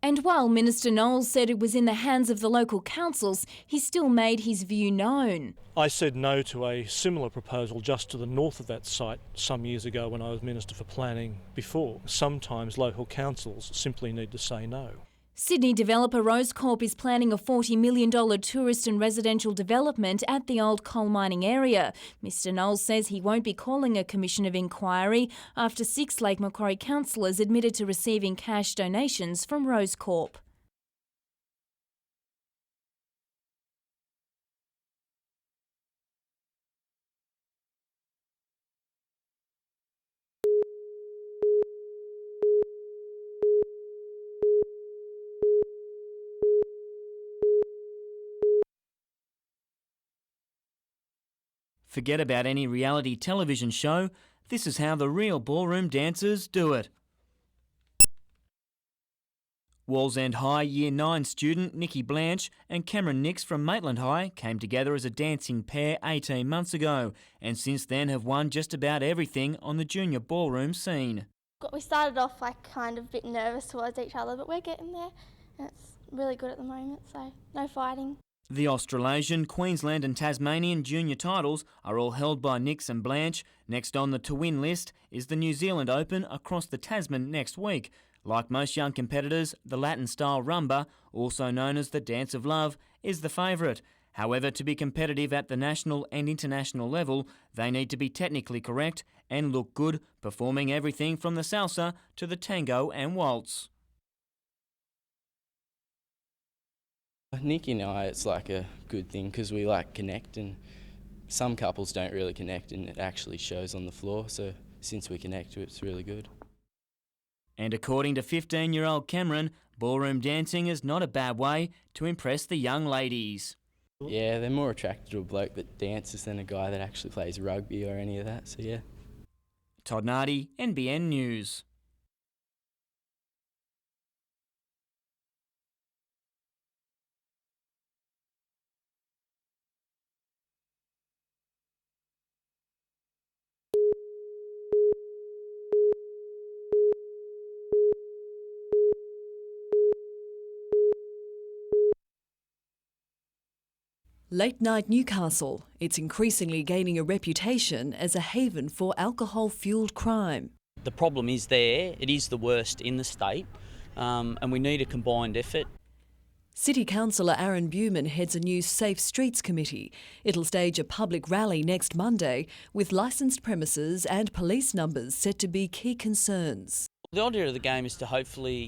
And while Minister Knowles said it was in the hands of the local councils, he still made his view known. I said no to a similar proposal just to the north of that site some years ago when I was Minister for Planning before. Sometimes local councils simply need to say no. Sydney developer Rose Corp is planning a $40 million tourist and residential development at the old coal mining area. Mr Knowles says he won't be calling a commission of inquiry after 6 Lake Macquarie councillors admitted to receiving cash donations from Rose Corp. Forget about any reality television show. This is how the real ballroom dancers do it. Wallsend High Year 9 student Nikki Blanche and Cameron Nix from Maitland High came together as a dancing pair 18 months ago and since then have won just about everything on the junior ballroom scene. We started off kind of a bit nervous towards each other, but we're getting there and it's really good at the moment, so no fighting. The Australasian, Queensland and Tasmanian junior titles are all held by Nix and Blanche. Next on the to win list is the New Zealand Open across the Tasman next week. Like most young competitors, the Latin-style rumba, also known as the Dance of Love, is the favourite. However, to be competitive at the national and international level, they need to be technically correct and look good, performing everything from the salsa to the tango and waltz. Nikki and I, it's like a good thing because we connect, and some couples don't really connect and it actually shows on the floor, so since we connect, it's really good. And according to 15-year-old Cameron, ballroom dancing is not a bad way to impress the young ladies. Yeah, they're more attracted to a bloke that dances than a guy that actually plays rugby or any of that, so yeah. Todd Nardi, NBN News. Late night Newcastle. It's increasingly gaining a reputation as a haven for alcohol-fuelled crime. The problem is there, it is the worst in the state, and we need a combined effort. City Councillor Aaron Buman heads a new Safe Streets committee. It'll stage a public rally next Monday with licensed premises and police numbers set to be key concerns. The idea of the game is to hopefully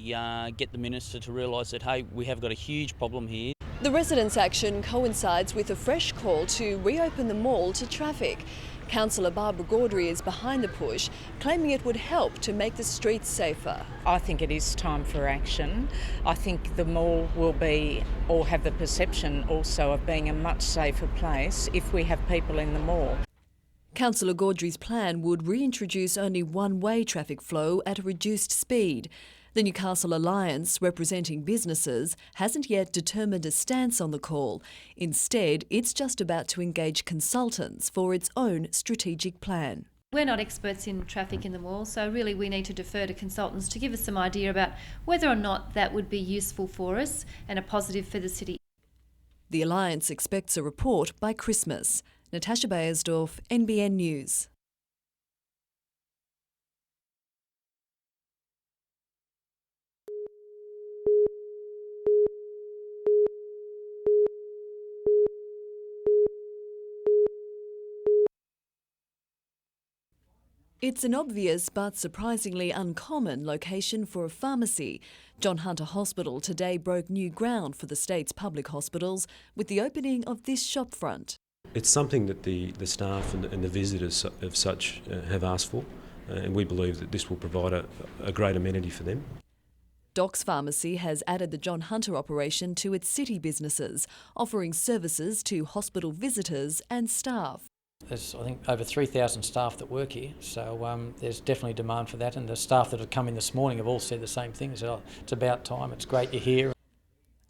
get the Minister to realise that, hey, we have got a huge problem here. The residents' action coincides with a fresh call to reopen the mall to traffic. Councillor Barbara Gaudry is behind the push, claiming it would help to make the streets safer. I think it is time for action. I think the mall will be, or have the perception also of being a much safer place if we have people in the mall. Councillor Gaudry's plan would reintroduce only one-way traffic flow at a reduced speed. The Newcastle Alliance, representing businesses, hasn't yet determined a stance on the call. Instead, it's just about to engage consultants for its own strategic plan. We're not experts in traffic in the mall, so really we need to defer to consultants to give us some idea about whether or not that would be useful for us and a positive for the city. The Alliance expects a report by Christmas. Natasha Bayersdorf, NBN News. It's an obvious but surprisingly uncommon location for a pharmacy. John Hunter Hospital today broke new ground for the state's public hospitals with the opening of this shopfront. It's something that the staff and the visitors of such have asked for, and we believe that this will provide a great amenity for them. Doc's Pharmacy has added the John Hunter operation to its city businesses, offering services to hospital visitors and staff. There's, I think, over 3,000 staff that work here, so there's definitely demand for that, and the staff that have come in this morning have all said the same thing. So it's about time, it's great you're here.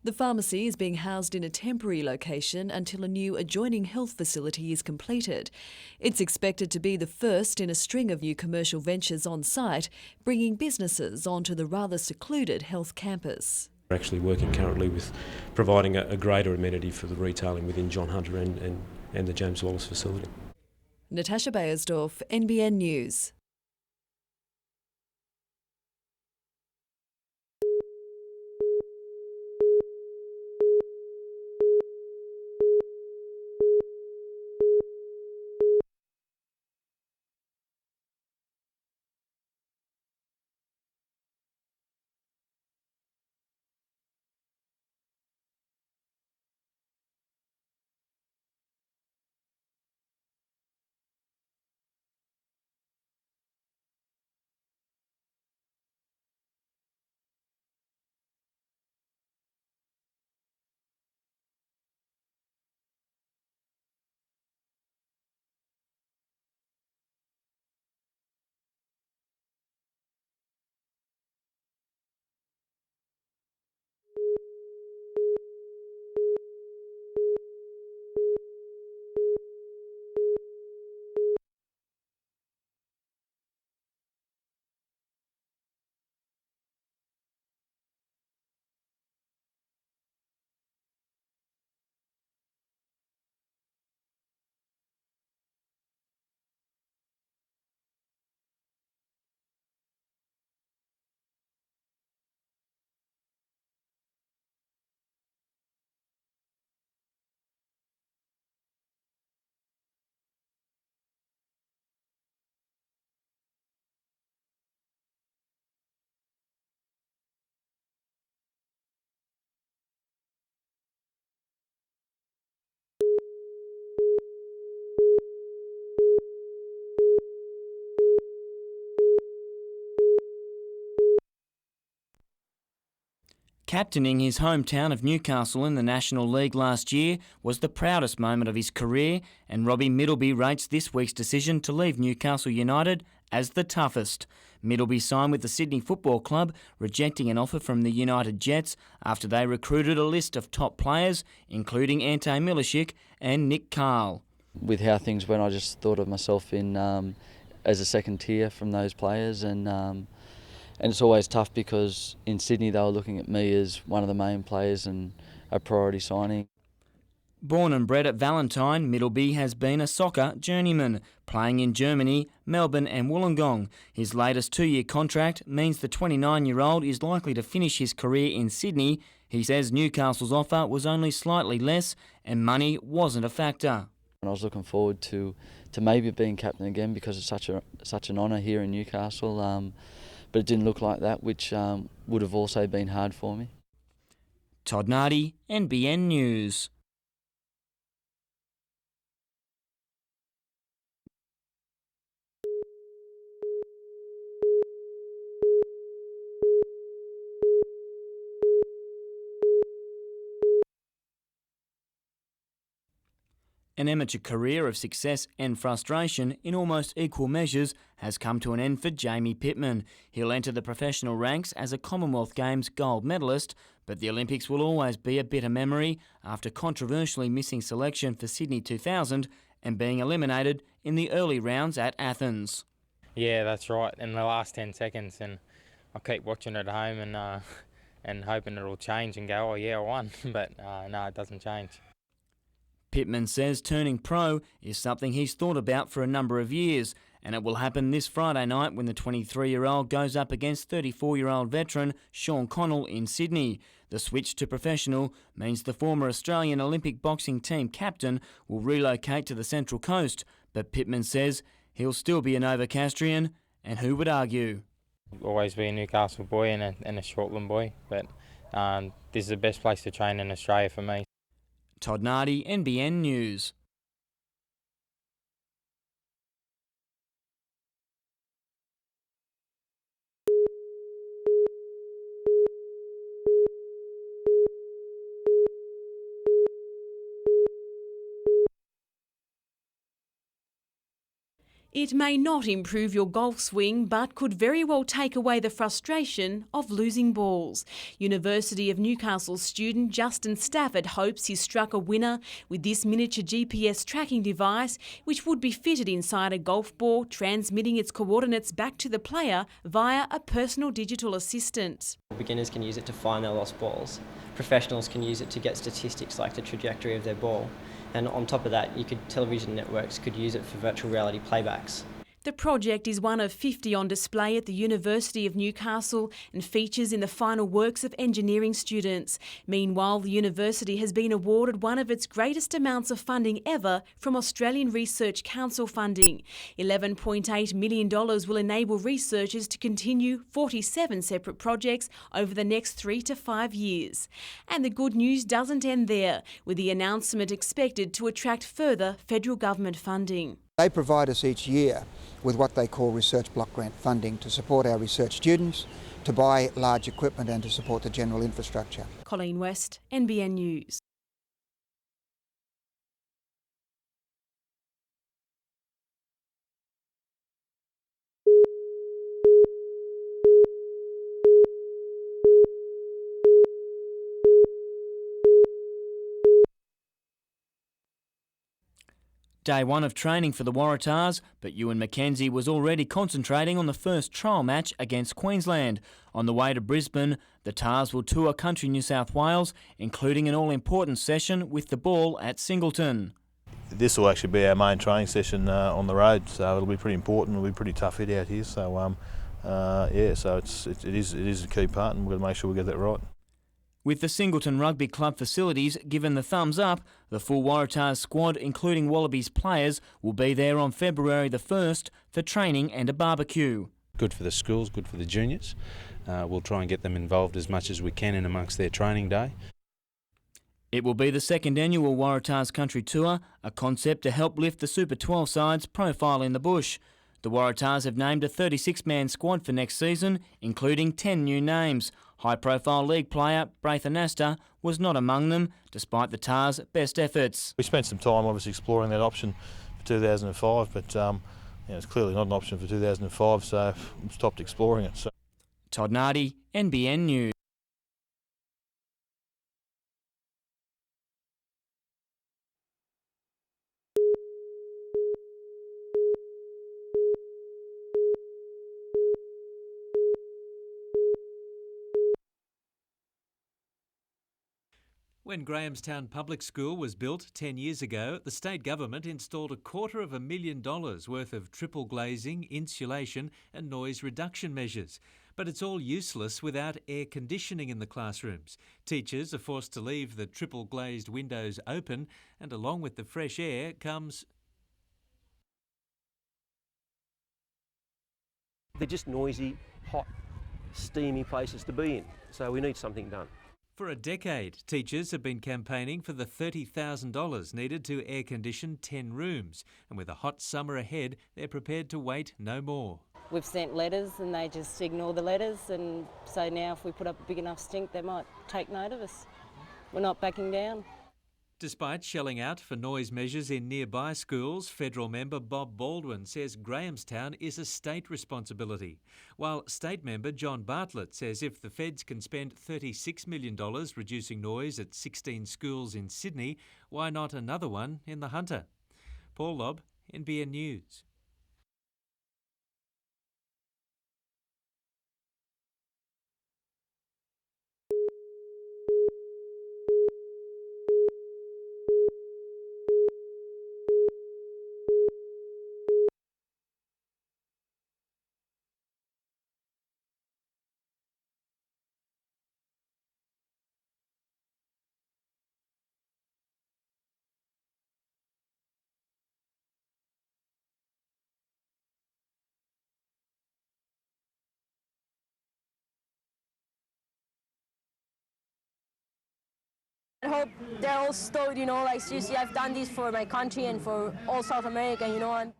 The pharmacy is being housed in a temporary location until a new adjoining health facility is completed. It's expected to be the first in a string of new commercial ventures on site, bringing businesses onto the rather secluded health campus. We're actually working currently with providing a greater amenity for the retailing within John Hunter and the James Wallace facility. Natasha Bayersdorf, NBN News. Captaining his hometown of Newcastle in the National League last year was the proudest moment of his career, and Robbie Middleby rates this week's decision to leave Newcastle United as the toughest. Middleby signed with the Sydney Football Club, rejecting an offer from the United Jets after they recruited a list of top players, including Ante Milicic and Nick Carl. With how things went, I just thought of myself in as a second tier from those players, and it's always tough because in Sydney they were looking at me as one of the main players and a priority signing. Born and bred at Valentine, Middleby has been a soccer journeyman, playing in Germany, Melbourne and Wollongong. His latest 2-year contract means the 29-year-old is likely to finish his career in Sydney. He says Newcastle's offer was only slightly less and money wasn't a factor. And I was looking forward to maybe being captain again because it's such an honour here in Newcastle. But it didn't look like that, which would have also been hard for me. Todd Nardi, NBN News. An amateur career of success and frustration in almost equal measures has come to an end for Jamie Pittman. He'll enter the professional ranks as a Commonwealth Games gold medalist, but the Olympics will always be a bitter memory after controversially missing selection for Sydney 2000 and being eliminated in the early rounds at Athens. Yeah, that's right, in the last 10 seconds, and I keep watching it at home and hoping it'll change and go, oh yeah, I won, but no, it doesn't change. Pittman says turning pro is something he's thought about for a number of years, and it will happen this Friday night when the 23-year-old goes up against 34-year-old veteran Sean Connell in Sydney. The switch to professional means the former Australian Olympic boxing team captain will relocate to the Central Coast, but Pittman says he'll still be a Novocastrian, and who would argue? Always be a Newcastle boy and a Shortland boy, but this is the best place to train in Australia for me. Todd Nardi, NBN News. It may not improve your golf swing, but could very well take away the frustration of losing balls. University of Newcastle student Justin Stafford hopes he's struck a winner with this miniature GPS tracking device, which would be fitted inside a golf ball, transmitting its coordinates back to the player via a personal digital assistant. Beginners can use it to find their lost balls. Professionals can use it to get statistics like the trajectory of their ball. And on top of that, television networks could use it for virtual reality playbacks. The project is one of 50 on display at the University of Newcastle and features in the final works of engineering students. Meanwhile, the university has been awarded one of its greatest amounts of funding ever from Australian Research Council funding. $11.8 million will enable researchers to continue 47 separate projects over the next 3 to 5 years. And the good news doesn't end there, with the announcement expected to attract further federal government funding. They provide us each year with what they call research block grant funding to support our research students, to buy large equipment and to support the general infrastructure. Colleen West, NBN News. Day one of training for the Waratahs, but Ewan McKenzie was already concentrating on the first trial match against Queensland. On the way to Brisbane, the Tahs will tour country New South Wales, including an all-important session with the ball at Singleton. This will actually be our main training session on the road, so it'll be pretty important. It'll be pretty tough hit out here, so so it is a key part, and we've got to make sure we get that right. With the Singleton Rugby Club facilities given the thumbs up, the full Waratahs squad, including Wallabies players, will be there on February the 1st for training and a barbecue. Good for the schools, good for the juniors. We'll try and get them involved as much as we can in amongst their training day. It will be the second annual Waratahs Country Tour, a concept to help lift the Super 12 side's profile in the bush. The Waratahs have named a 36-man squad for next season, including 10 new names. High-profile league player Braith Anasta was not among them, despite the Tahs' best efforts. We spent some time obviously exploring that option for 2005, but it's clearly not an option for 2005, so we stopped exploring it. Todd Nardi, NBN News. When Grahamstown Public School was built 10 years ago, the state government installed $250,000 worth of triple glazing, insulation and noise reduction measures. But it's all useless without air conditioning in the classrooms. Teachers are forced to leave the triple glazed windows open, and along with the fresh air comes... They're just noisy, hot, steamy places to be in, so we need something done. For a decade, teachers have been campaigning for the $30,000 needed to air condition 10 rooms. And with a hot summer ahead, they're prepared to wait no more. We've sent letters and they just ignore the letters, and so now if we put up a big enough stink, they might take note of us. We're not backing down. Despite shelling out for noise measures in nearby schools, federal member Bob Baldwin says Grahamstown is a state responsibility, while state member John Bartlett says if the feds can spend $36 million reducing noise at 16 schools in Sydney, why not another one in the Hunter? Paul Lobb, NBN News. I hope they're all stoked, like seriously, I've done this for my country and for all South America, and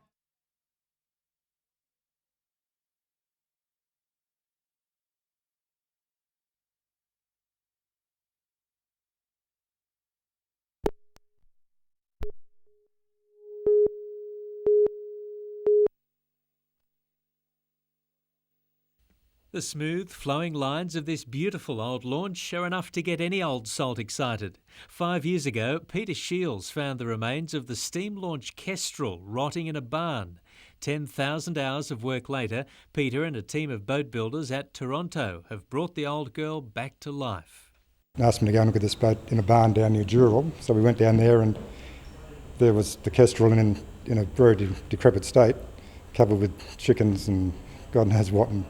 The smooth, flowing lines of this beautiful old launch are enough to get any old salt excited. 5 years ago, Peter Shields found the remains of the steam launch Kestrel rotting in a barn. 10,000 hours of work later, Peter and a team of boat builders at Toronto have brought the old girl back to life. Asked me to go and look at this boat in a barn down near Dural, so we went down there and there was the Kestrel in a very decrepit state, covered with chickens and God knows what, and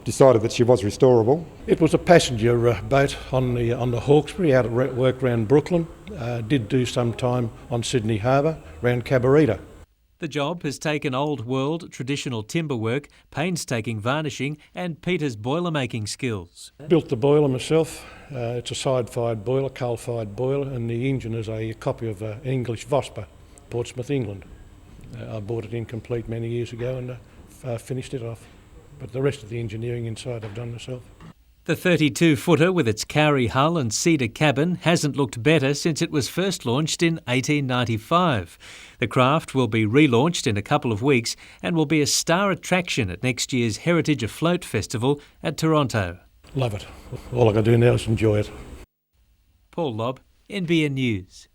decided that she was restorable. It was a passenger boat on the Hawkesbury out at work around Brooklyn. Did do some time on Sydney Harbour, around Cabarita. The job has taken old world traditional timber work, painstaking varnishing and Peter's boiler-making skills. Built the boiler myself. It's a side-fired boiler, coal-fired boiler, and the engine is a copy of an English Vosper, Portsmouth, England. I bought it incomplete many years ago and finished it off. But the rest of the engineering inside I've done myself. The 32-footer with its Cowrie hull and cedar cabin hasn't looked better since it was first launched in 1895. The craft will be relaunched in a couple of weeks and will be a star attraction at next year's Heritage Afloat Festival at Toronto. Love it. All I can do now is enjoy it. Paul Lobb, NBN News.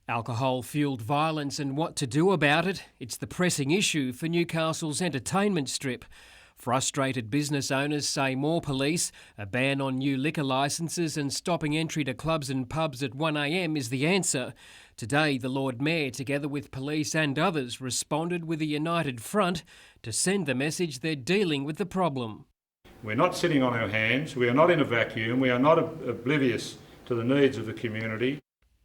Alcohol-fuelled violence and what to do about it, it's the pressing issue for Newcastle's entertainment strip. Frustrated business owners say more police, a ban on new liquor licences and stopping entry to clubs and pubs at 1 a.m. is the answer. Today, the Lord Mayor, together with police and others, responded with a united front to send the message they're dealing with the problem. We're not sitting on our hands, we are not in a vacuum, we are not oblivious to the needs of the community.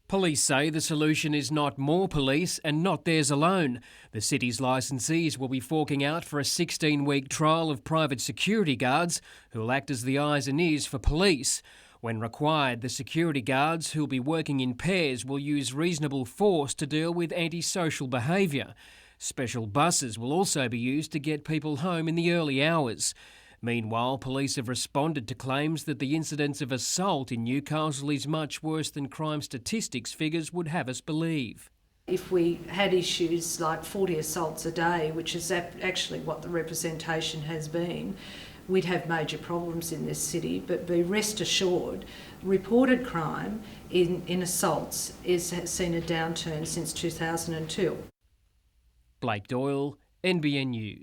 Police say the solution is not more police and not theirs alone. The city's licensees will be forking out for a 16-week trial of private security guards who will act as the eyes and ears for police. When required, the security guards who will be working in pairs will use reasonable force to deal with antisocial behaviour. Special buses will also be used to get people home in the early hours. Meanwhile, police have responded to claims that the incidence of assault in Newcastle is much worse than crime statistics figures would have us believe. If we had issues like 40 assaults a day, which is actually what the representation has been, we'd have major problems in this city. But be rest assured, reported crime in assaults has seen a downturn since 2002. Blake Doyle, NBN News.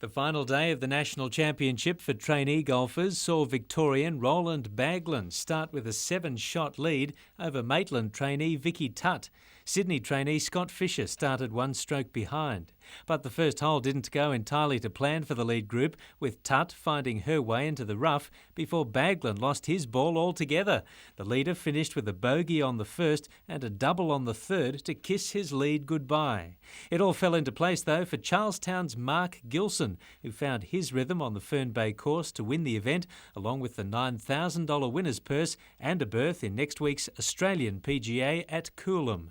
The final day of the National Championship for trainee golfers saw Victorian Roland Baglan start with a 7-shot lead over Maitland trainee Vicky Tutt. Sydney trainee Scott Fisher started 1 stroke behind. But the first hole didn't go entirely to plan for the lead group, with Tutt finding her way into the rough before Baglan lost his ball altogether. The leader finished with a bogey on the first and a double on the third to kiss his lead goodbye. It all fell into place though for Charlestown's Mark Gilson, who found his rhythm on the Fern Bay course to win the event, along with the $9,000 winner's purse and a berth in next week's Australian PGA at Coolum.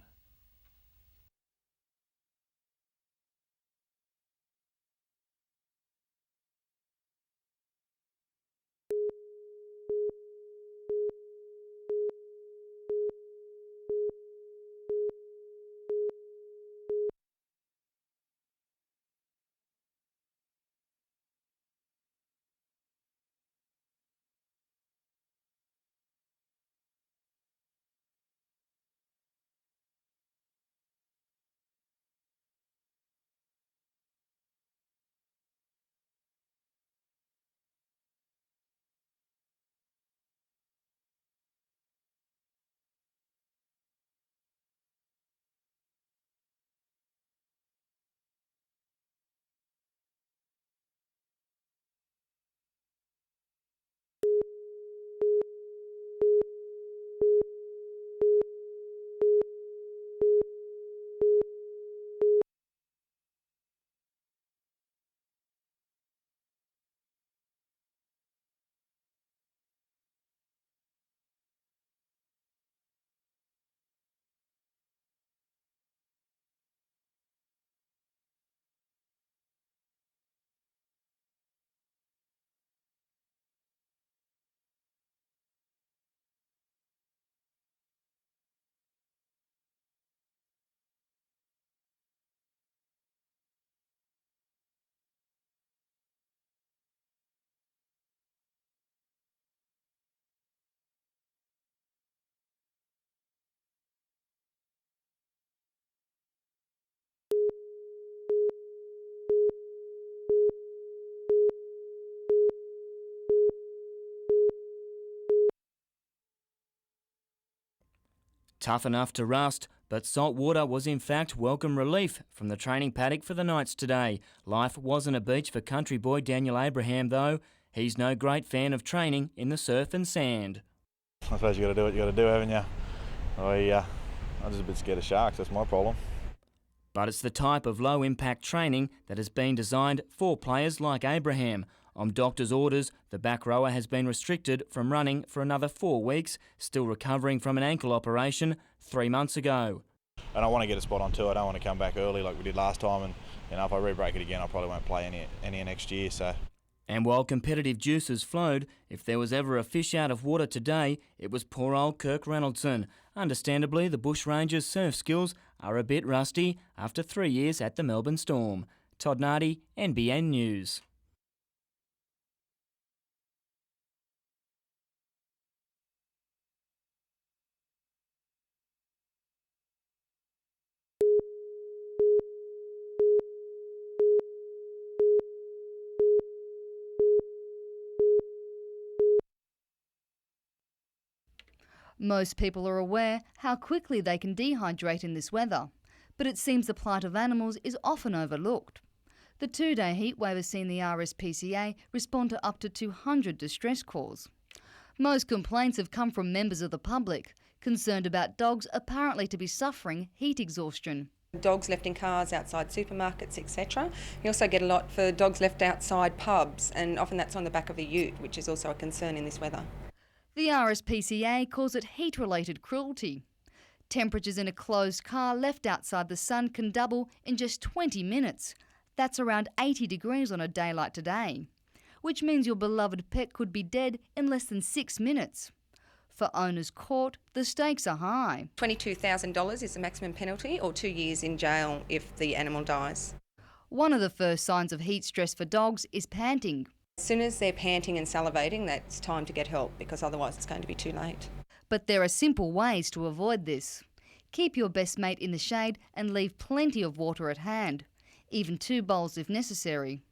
Tough enough to rust, but salt water was in fact welcome relief from the training paddock for the Knights today. Life wasn't a beach for country boy Daniel Abraham though. He's no great fan of training in the surf and sand. I suppose you got to do what you got to do, haven't you? I'm just a bit scared of sharks, that's my problem. But it's the type of low-impact training that has been designed for players like Abraham. On doctor's orders, the back rower has been restricted from running for another 4 weeks, still recovering from an ankle operation 3 months ago. And I want to get a spot on tour. I don't want to come back early like we did last time, and if I re-break it again, I probably won't play any next year. So. And while competitive juices flowed, if there was ever a fish out of water today, it was poor old Kirk Reynoldson. Understandably, the Bushrangers' surf skills are a bit rusty after 3 years at the Melbourne Storm. Todd Nardi, NBN News. Most people are aware how quickly they can dehydrate in this weather, but it seems the plight of animals is often overlooked. The 2-day heatwave has seen the RSPCA respond to up to 200 distress calls. Most complaints have come from members of the public, concerned about dogs apparently to be suffering heat exhaustion. Dogs left in cars outside supermarkets, etc. You also get a lot for dogs left outside pubs, and often that's on the back of a ute, which is also a concern in this weather. The RSPCA calls it heat-related cruelty. Temperatures in a closed car left outside the sun can double in just 20 minutes. That's around 80 degrees on a day like today, which means your beloved pet could be dead in less than 6 minutes. For owners caught, the stakes are high. $22,000 is the maximum penalty, or 2 years in jail if the animal dies. One of the first signs of heat stress for dogs is panting. As soon as they're panting and salivating, that's time to get help, because otherwise it's going to be too late. But there are simple ways to avoid this. Keep your best mate in the shade and leave plenty of water at hand, even 2 bowls if necessary.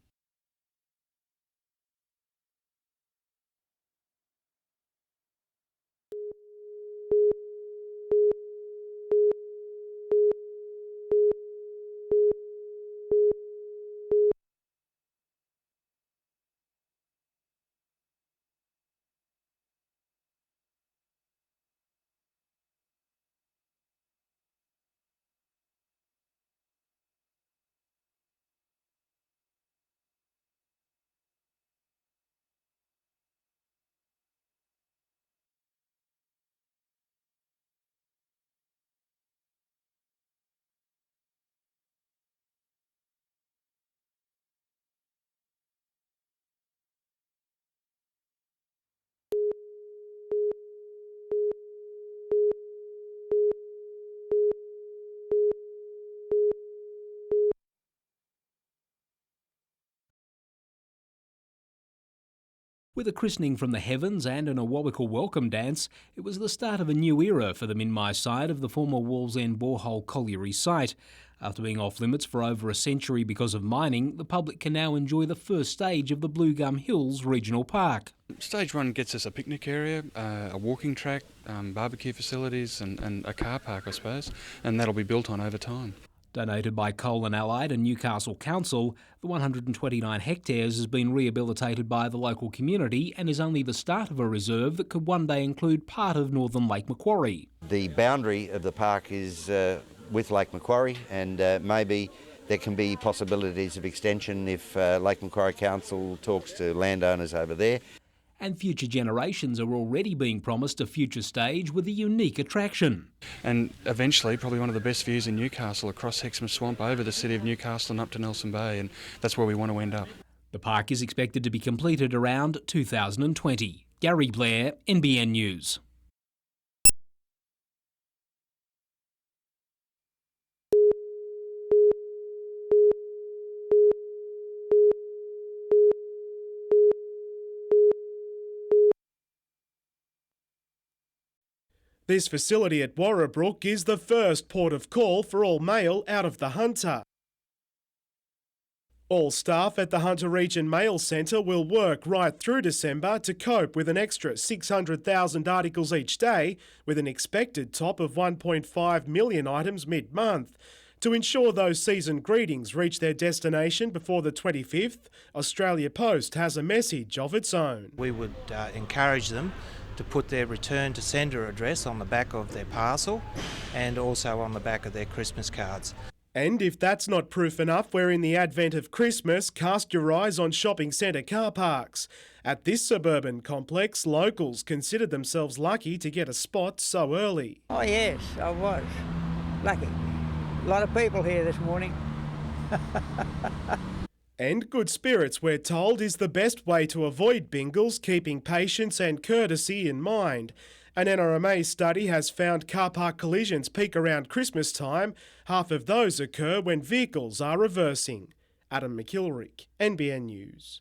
With a christening from the heavens and an Awabakal welcome dance, it was the start of a new era for the Minmai side of the former Wallsend borehole colliery site. After being off limits for over a century because of mining, the public can now enjoy the first stage of the Blue Gum Hills Regional Park. Stage 1 gets us a picnic area, a walking track, barbecue facilities and a car park, I suppose, and that'll be built on over time. Donated by Coal and Allied and Newcastle Council, the 129 hectares has been rehabilitated by the local community and is only the start of a reserve that could one day include part of northern Lake Macquarie. The boundary of the park is with Lake Macquarie, and maybe there can be possibilities of extension if Lake Macquarie Council talks to landowners over there. And future generations are already being promised a future stage with a unique attraction. And eventually probably one of the best views in Newcastle across Hexham Swamp over the city of Newcastle and up to Nelson Bay, and that's where we want to end up. The park is expected to be completed around 2020. Gary Blair, NBN News. This facility at Warrabrook is the first port of call for all mail out of the Hunter. All staff at the Hunter Region Mail Centre will work right through December to cope with an extra 600,000 articles each day, with an expected top of 1.5 million items mid-month. To ensure those season greetings reach their destination before the 25th, Australia Post has a message of its own. We would encourage them to put their return to sender address on the back of their parcel and also on the back of their Christmas cards. And if that's not proof enough, we're in the advent of Christmas, cast your eyes on shopping centre car parks. At this suburban complex, locals considered themselves lucky to get a spot so early. Oh yes, I was lucky. A lot of people here this morning. And good spirits, we're told, is the best way to avoid bingles, keeping patience and courtesy in mind. An NRMA study has found car park collisions peak around Christmas time. Half of those occur when vehicles are reversing. Adam McKilrick, NBN News.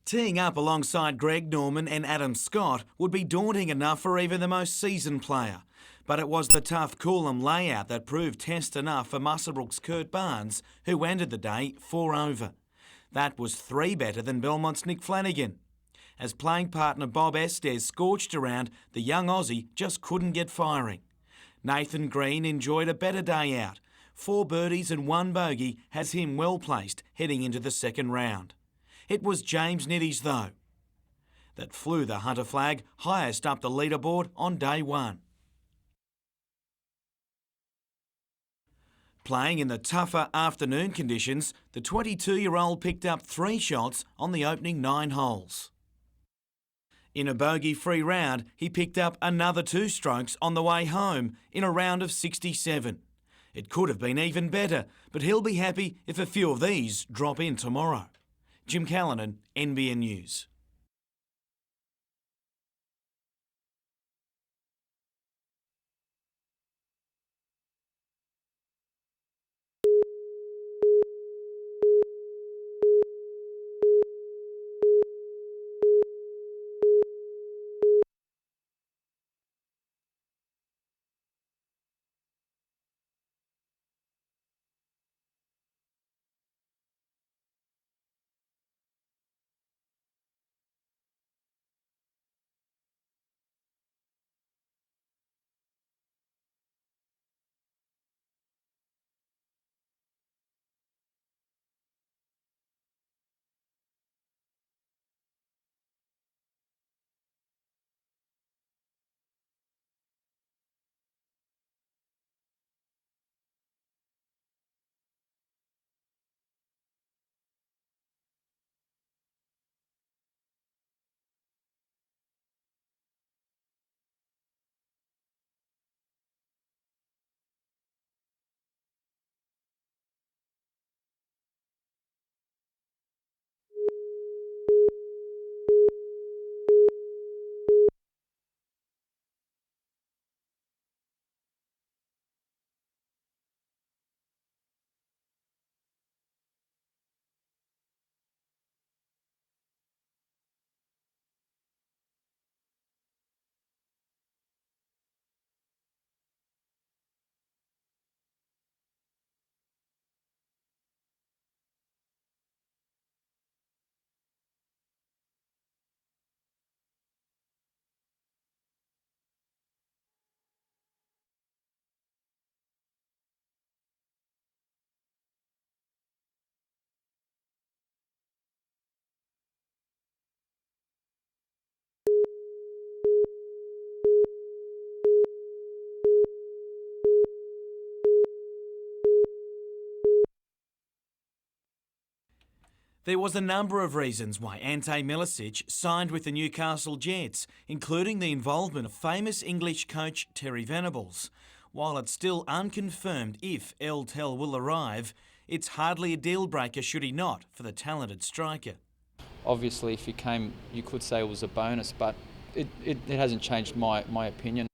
Teeing up alongside Greg Norman and Adam Scott would be daunting enough for even the most seasoned player. But it was the tough Coolum layout that proved test enough for Muswellbrook's Kurt Barnes, who ended the day 4 over. That was 3 better than Belmont's Nick Flanagan. As playing partner Bob Estes scorched around, the young Aussie just couldn't get firing. Nathan Green enjoyed a better day out. 4 birdies and 1 bogey has him well placed heading into the second round. It was James Nitties, though, that flew the Hunter flag highest up the leaderboard on day 1. Playing in the tougher afternoon conditions, the 22-year-old picked up 3 shots on the opening 9 holes. In a bogey-free round, he picked up another 2 strokes on the way home in a round of 67. It could have been even better, but he'll be happy if a few of these drop in tomorrow. Jim Callanan, NBN News. There was a number of reasons why Ante Milicic signed with the Newcastle Jets, including the involvement of famous English coach Terry Venables. While it's still unconfirmed if El Tel will arrive, it's hardly a deal-breaker should he not for the talented striker. Obviously, if he came, you could say it was a bonus, but it hasn't changed my opinion.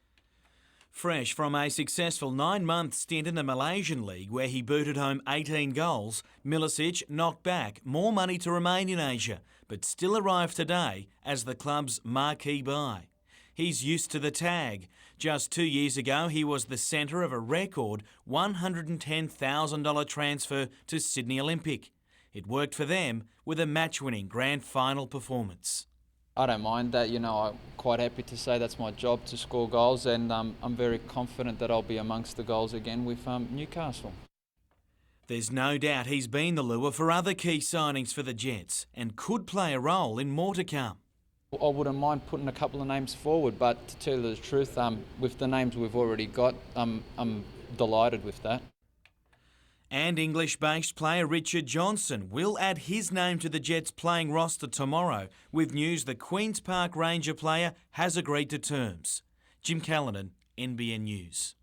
Fresh from a successful 9-month stint in the Malaysian League where he booted home 18 goals, Milicic knocked back more money to remain in Asia, but still arrived today as the club's marquee buy. He's used to the tag. Just 2 years ago, he was the centre of a record $110,000 transfer to Sydney Olympic. It worked for them with a match-winning grand final performance. I don't mind that, I'm quite happy to say that's my job, to score goals, and I'm very confident that I'll be amongst the goals again with Newcastle. There's no doubt he's been the lure for other key signings for the Jets and could play a role in more to come. I wouldn't mind putting a couple of names forward, but to tell you the truth, with the names we've already got, I'm delighted with that. And English-based player Richard Johnson will add his name to the Jets' playing roster tomorrow with news the Queen's Park Ranger player has agreed to terms. Jim Callanan, NBN News.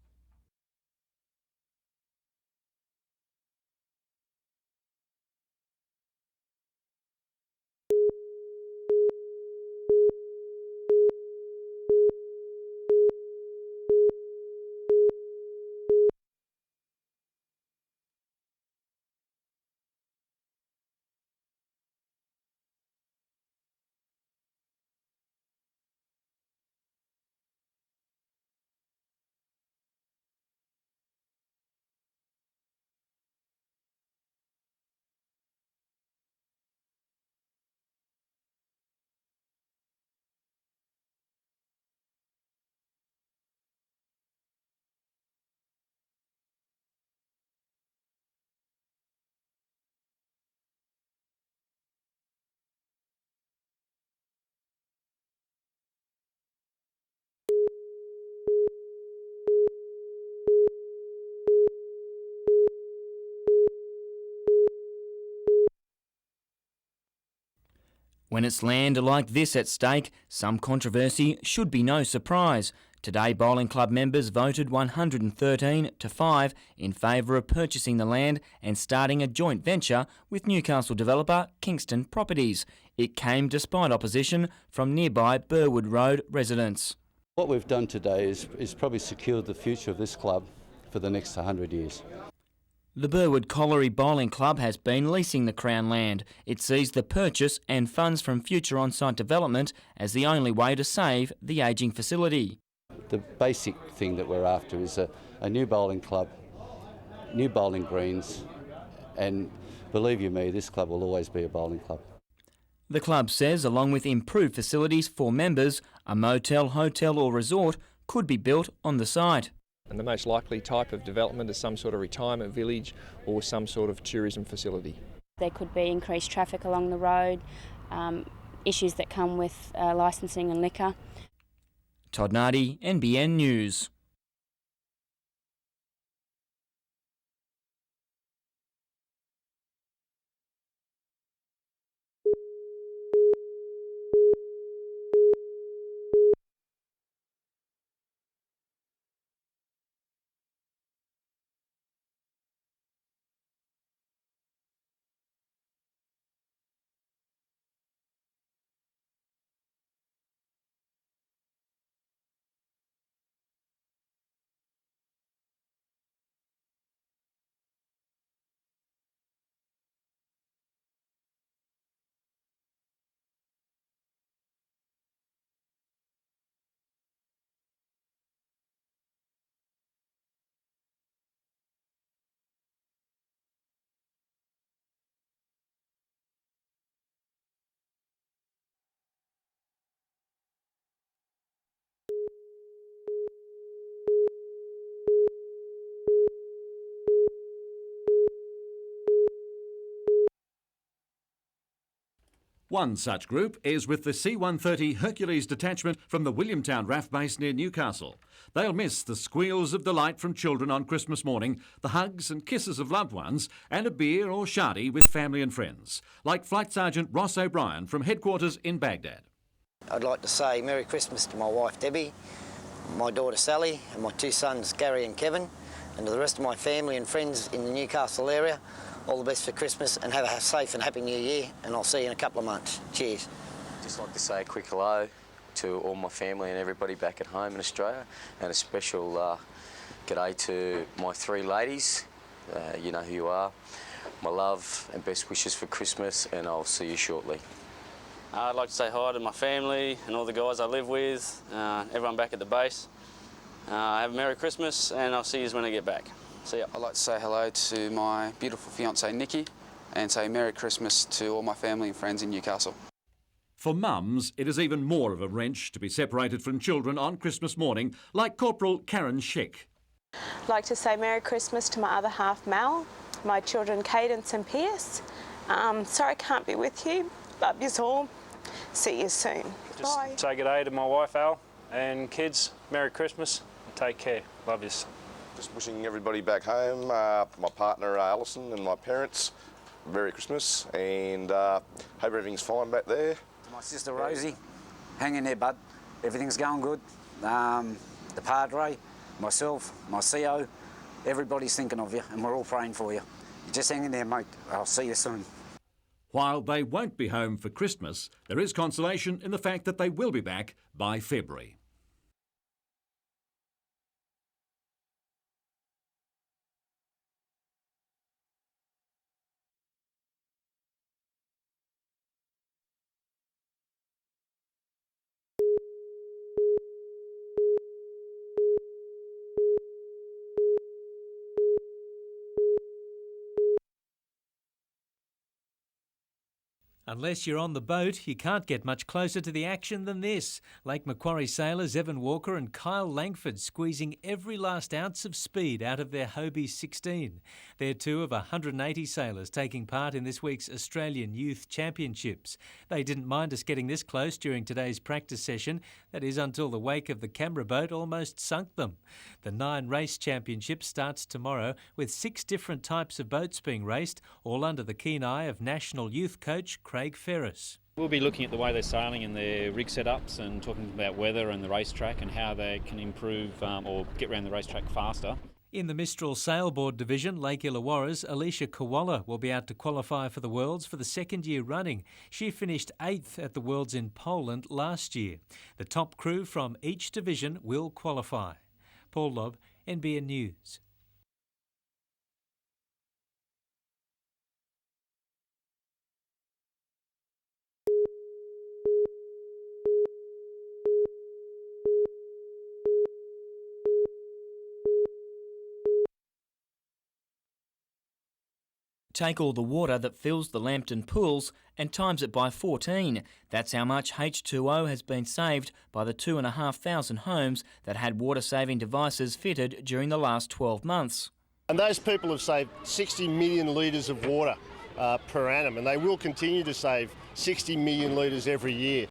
When it's land like this at stake, some controversy should be no surprise. Today, bowling club members voted 113 to 5 in favour of purchasing the land and starting a joint venture with Newcastle developer Kingston Properties. It came despite opposition from nearby Burwood Road residents. What we've done today is probably secured the future of this club for the next 100 years. The Burwood Colliery Bowling Club has been leasing the Crown land. It sees the purchase and funds from future on-site development as the only way to save the ageing facility. The basic thing that we're after is a new bowling club, new bowling greens, and believe you me, this club will always be a bowling club. The club says, along with improved facilities for members, a motel, hotel or resort could be built on the site. And the most likely type of development is some sort of retirement village or some sort of tourism facility. There could be increased traffic along the road, issues that come with licensing and liquor. Todd Nardi, NBN News. One such group is with the C-130 Hercules detachment from the Williamtown RAF base near Newcastle. They'll miss the squeals of delight from children on Christmas morning, the hugs and kisses of loved ones, and a beer or shardy with family and friends, like Flight Sergeant Ross O'Brien from headquarters in Baghdad. I'd like to say Merry Christmas to my wife Debbie, my daughter Sally, and my two sons Gary and Kevin, and to the rest of my family and friends in the Newcastle area. All the best for Christmas and have a safe and happy new year, and I'll see you in a couple of months. Cheers. Just like to say a quick hello to all my family and everybody back at home in Australia, and a special g'day to my three ladies. You know who you are. My love and best wishes for Christmas, and I'll see you shortly. I'd like to say hi to my family and all the guys I live with, everyone back at the base. Have a Merry Christmas, and I'll see you when I get back. See ya. I'd like to say hello to my beautiful fiancée Nikki and say Merry Christmas to all my family and friends in Newcastle. For mums, it is even more of a wrench to be separated from children on Christmas morning, like Corporal Karen Schick. I'd like to say Merry Christmas to my other half Mel, my children Cadence and Pierce. Sorry I can't be with you. Love yous all. See you soon. Just Bye. say good day to my wife Al and kids. Merry Christmas. Take care. Love yous. Just wishing everybody back home, my partner Alison and my parents, Merry Christmas, and hope everything's fine back there. My sister Rosie, hang in there bud, everything's going good. The Padre, myself, my CO, everybody's thinking of you and we're all praying for you. Just hang in there mate, I'll see you soon. While they won't be home for Christmas, there is consolation in the fact that they will be back by February. Unless you're on the boat, you can't get much closer to the action than this. Lake Macquarie sailors Evan Walker and Kyle Langford squeezing every last ounce of speed out of their Hobie 16. They're two of 180 sailors taking part in this week's Australian Youth Championships. They didn't mind us getting this close during today's practice session, that is until the wake of the Canberra boat almost sunk them. The 9-race championship starts tomorrow with 6 different types of boats being raced, all under the keen eye of national youth coach Craig Ferris. We'll be looking at the way they're sailing and their rig setups and talking about weather and the racetrack and how they can improve or get around the racetrack faster. In the Mistral Sailboard Division, Lake Illawarra's Alicia Koala will be out to qualify for the Worlds for the second year running. She finished 8th at the Worlds in Poland last year. The top crew from each division will qualify. Paul Lobb, NBN News. Take all the water that fills the Lambton pools and times it by 14. That's how much H2O has been saved by the 2,500 homes that had water-saving devices fitted during the last 12 months. And those people have saved 60 million litres of water per annum, and they will continue to save 60 million litres every year.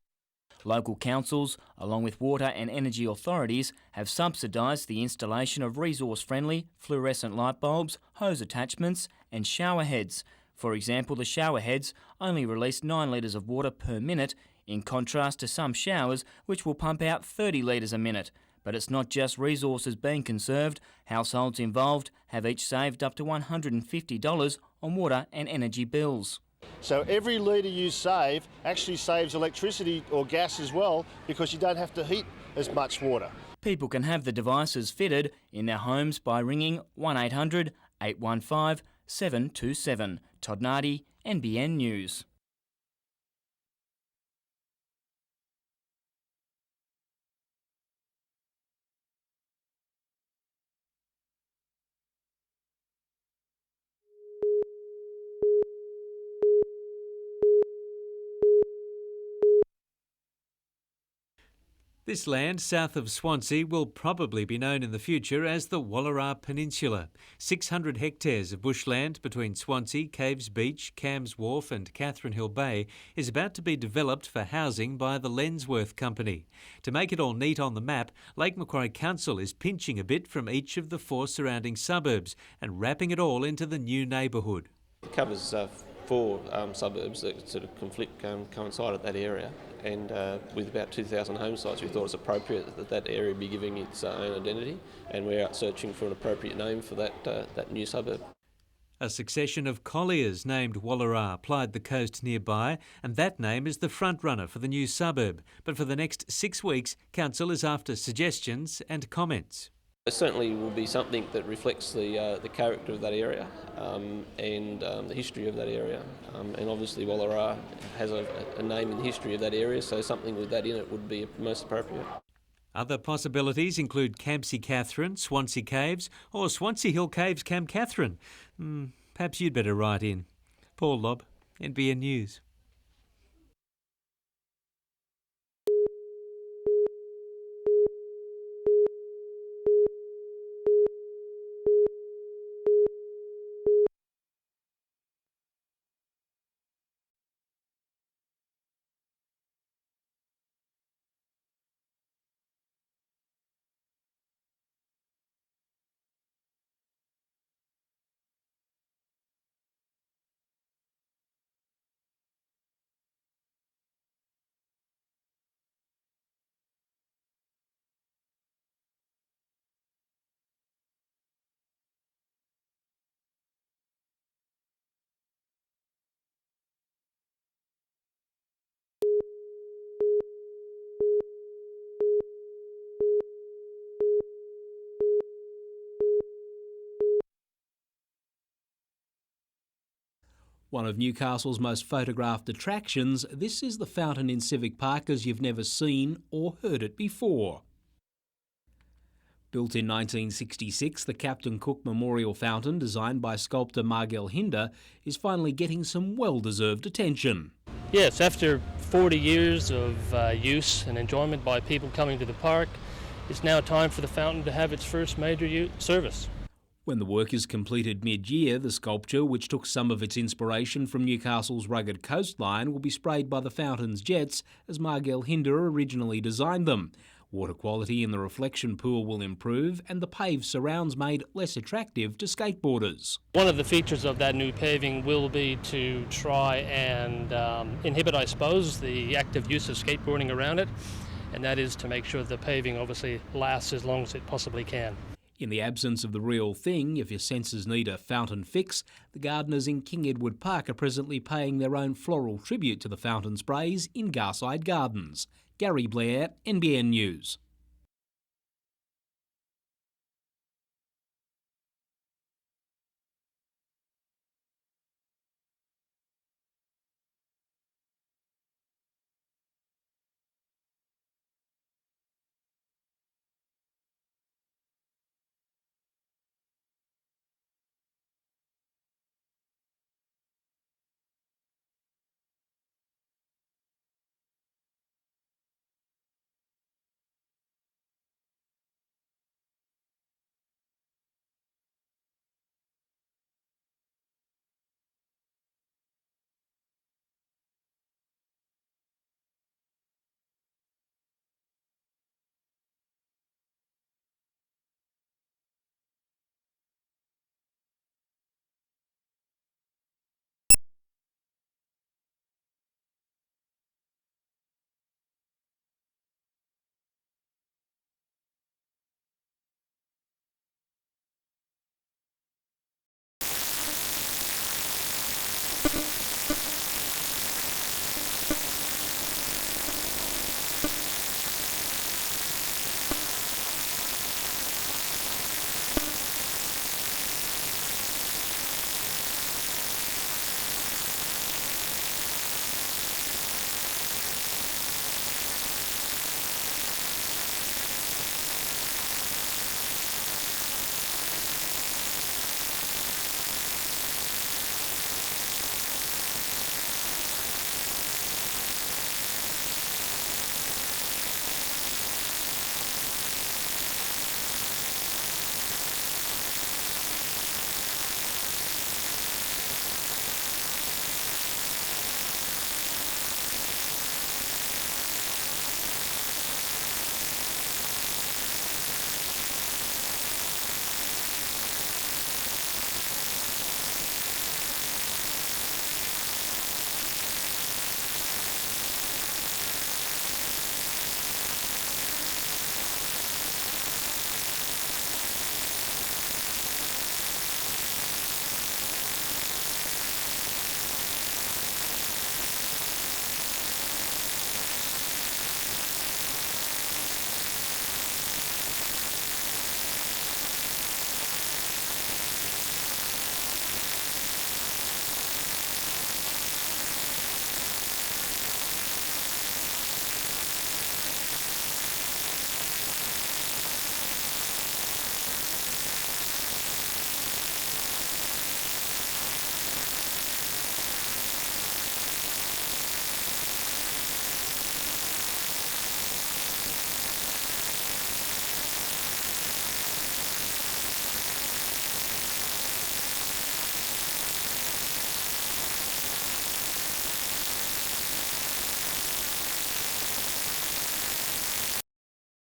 Local councils, along with water and energy authorities, have subsidised the installation of resource-friendly fluorescent light bulbs, hose attachments and shower heads. For example, the shower heads only release 9 litres of water per minute, in contrast to some showers which will pump out 30 litres a minute. But it's not just resources being conserved. Households involved have each saved up to $150 on water and energy bills. So every litre you save actually saves electricity or gas as well, because you don't have to heat as much water. People can have the devices fitted in their homes by ringing 1800 815 727. Todd Nardi, NBN News. This land south of Swansea will probably be known in the future as the Wallara Peninsula. 600 hectares of bushland between Swansea, Caves Beach, Cams Wharf and Catherine Hill Bay is about to be developed for housing by the Lensworth Company. To make it all neat on the map, Lake Macquarie Council is pinching a bit from each of the 4 surrounding suburbs and wrapping it all into the new neighbourhood. It covers 4 suburbs that sort of coincide at that area, and with about 2,000 home sites, we thought it was appropriate that that area be given its own identity, and we're out searching for an appropriate name for that new suburb. A succession of colliers named Wallara plied the coast nearby, and that name is the front-runner for the new suburb. But for the next 6 weeks, Council is after suggestions and comments. It certainly will be something that reflects the character of that area and the history of that area. And obviously Wallara has a name in the history of that area, so something with that in it would be most appropriate. Other possibilities include Campsie Catherine, Swansea Caves, or Swansea Hill Caves Camp Catherine. Perhaps you'd better write in. Paul Lobb, NBN News. One of Newcastle's most photographed attractions, this is the fountain in Civic Park as you've never seen or heard it before. Built in 1966, the Captain Cook Memorial Fountain, designed by sculptor Margel Hinder, is finally getting some well-deserved attention. Yes, after 40 years of use and enjoyment by people coming to the park, it's now time for the fountain to have its first major service. When the work is completed mid-year, the sculpture, which took some of its inspiration from Newcastle's rugged coastline, will be sprayed by the fountain's jets as Margel Hinder originally designed them. Water quality in the reflection pool will improve and the paved surrounds made less attractive to skateboarders. One of the features of that new paving will be to try and inhibit, I suppose, the active use of skateboarding around it, and that is to make sure the paving obviously lasts as long as it possibly can. In the absence of the real thing, if your senses need a fountain fix, the gardeners in King Edward Park are presently paying their own floral tribute to the fountain sprays in Garside Gardens. Gary Blair, NBN News.